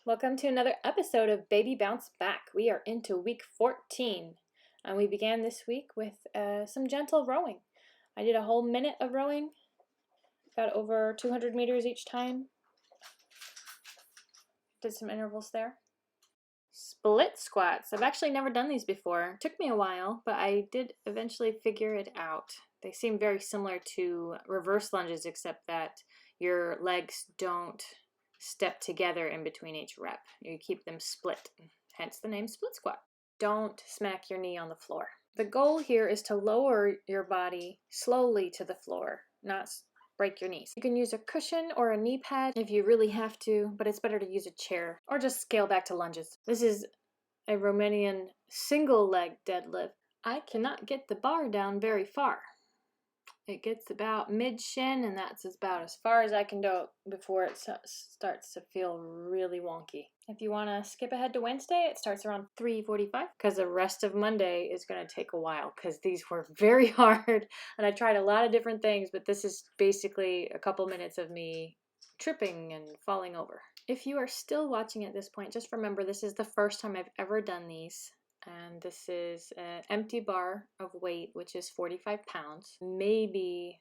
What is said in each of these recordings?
Welcome to another episode of Baby Bounce Back. We are into week 14, and we began this week with some gentle rowing. I did a whole minute of rowing, got over 200 meters each time. Did some intervals there. Split squats. I've actually never done these before. It took me a while, but I did eventually figure it out. They seem very similar to reverse lunges, except that your legs don't step together in between each rep. You keep them split, hence the name split squat. Don't smack your knee on the floor. The goal here is to lower your body slowly to the floor, not break your knees. You can use a cushion or a knee pad if you really have to, but it's better to use a chair or just scale back to lunges. This is a Romanian single leg deadlift. I cannot get the bar down very far. It gets about mid-shin, and that's about as far as I can go before it starts to feel really wonky. If you want to skip ahead to Wednesday, it starts around 3:45 because the rest of Monday is going to take a while because these were very hard, and I tried a lot of different things, but this is basically a couple minutes of me tripping and falling over. If you are still watching at this point, just remember this is the first time I've ever done these. And this is an empty bar of weight, which is 45 pounds. Maybe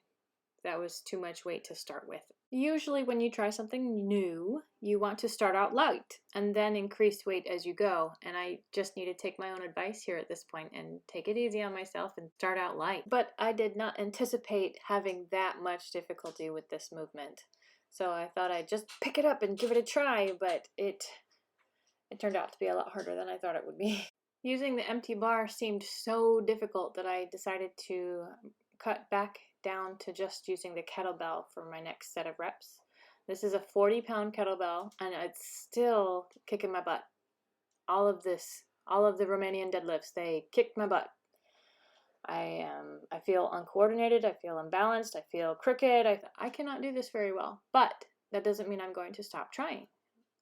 that was too much weight to start with. Usually when you try something new, you want to start out light and then increase weight as you go. And I just need to take my own advice here at this point and take it easy on myself and start out light. But I did not anticipate having that much difficulty with this movement. So I thought I'd just pick it up and give it a try, but it turned out to be a lot harder than I thought it would be. Using the empty bar seemed so difficult that I decided to cut back down to just using the kettlebell for my next set of reps. This is a 40-pound kettlebell, and it's still kicking my butt. All of the Romanian deadlifts, they kicked my butt. I feel uncoordinated, I feel imbalanced, I feel crooked. I cannot do this very well, but that doesn't mean I'm going to stop trying.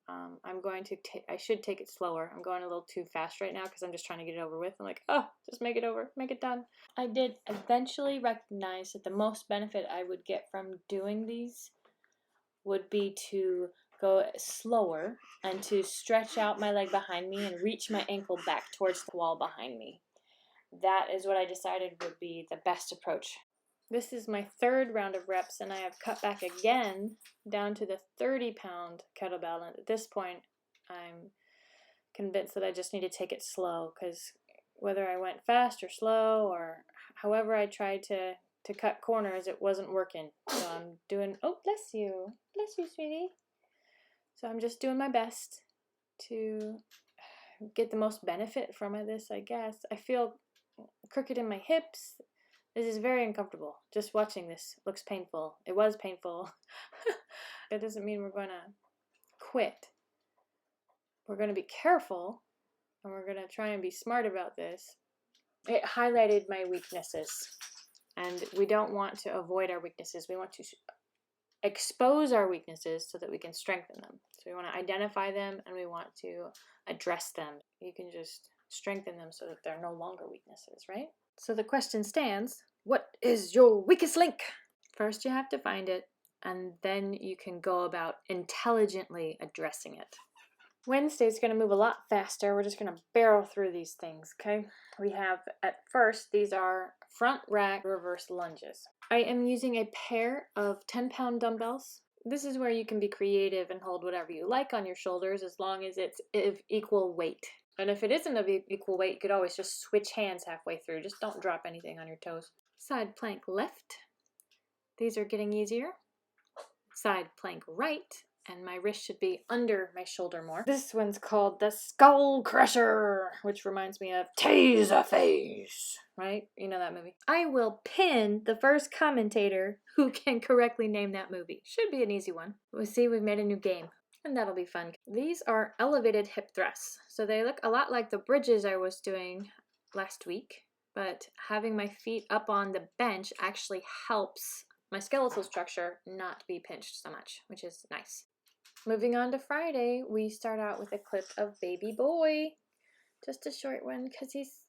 I should take it slower. I'm going a little too fast right now because I'm just trying to get it over with. I'm like, oh, just make it over, make it done. I did eventually recognize that the most benefit I would get from doing these would be to go slower and to stretch out my leg behind me and reach my ankle back towards the wall behind me. That is what I decided would be the best approach. This is my third round of reps, and I have cut back again down to the 30-pound kettlebell. And at this point, I'm convinced that I just need to take it slow, because whether I went fast or slow or however I tried to cut corners, it wasn't working. So I'm doing, oh, bless you, sweetie. So I'm just doing my best to get the most benefit from this, I guess. I feel crooked in my hips. This is very uncomfortable. Just watching this looks painful. It was painful. That doesn't mean we're going to quit. We're going to be careful, and we're going to try and be smart about this. It highlighted my weaknesses, and we don't want to avoid our weaknesses. We want to expose our weaknesses so that we can strengthen them. So we want to identify them, and we want to address them. You can just strengthen them so that they're no longer weaknesses, right? So the question stands, what is your weakest link? First you have to find it, and then you can go about intelligently addressing it. Wednesday's going to move a lot faster. We're just going to barrel through these things, okay? We have, at first, these are front rack reverse lunges. I am using a pair of 10-pound dumbbells. This is where you can be creative and hold whatever you like on your shoulders as long as it's of equal weight. And if it isn't of equal weight, you could always just switch hands halfway through. Just don't drop anything on your toes. Side plank left. These are getting easier. Side plank right. And my wrist should be under my shoulder more. This one's called the Skull Crusher, which reminds me of Taserface, right? You know that movie. I will pin the first commentator who can correctly name that movie. Should be an easy one. We'll see, we've made a new game. And that'll be fun. These are elevated hip thrusts. So they look a lot like the bridges I was doing last week, but having my feet up on the bench actually helps my skeletal structure not be pinched so much, which is nice. Moving on to Friday, we start out with a clip of baby boy. Just a short one because he's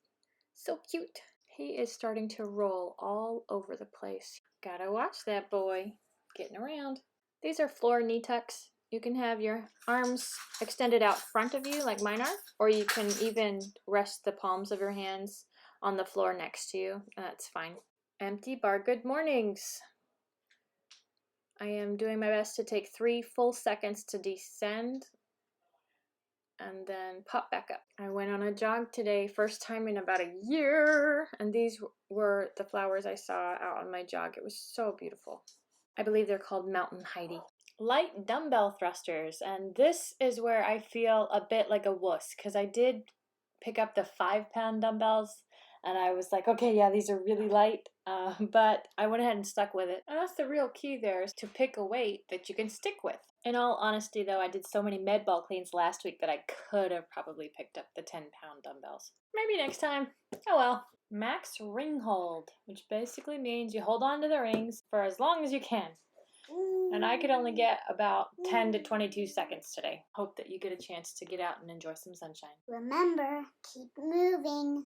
so cute. He is starting to roll all over the place. Gotta watch that boy getting around. These are floor knee tucks. You can have your arms extended out front of you like mine are, or you can even rest the palms of your hands on the floor next to you. That's fine. Empty bar. Good mornings. I am doing my best to take 3 full seconds to descend and then pop back up. I went on a jog today, first time in about a year, and these were the flowers I saw out on my jog. It was so beautiful. I believe they're called Mountain Heidi. Light dumbbell thrusters, and this is where I feel a bit like a wuss, because I did pick up the 5-pound dumbbells, and I was like, okay, yeah, these are really light, but I went ahead and stuck with it. And that's the real key there, is to pick a weight that you can stick with. In all honesty, though, I did so many med ball cleans last week that I could have probably picked up the 10-pound dumbbells. Maybe next time. Oh well. Max ring hold, which basically means you hold on to the rings for as long as you can. And I could only get about 10 to 22 seconds today. Hope that you get a chance to get out and enjoy some sunshine. Remember, keep moving.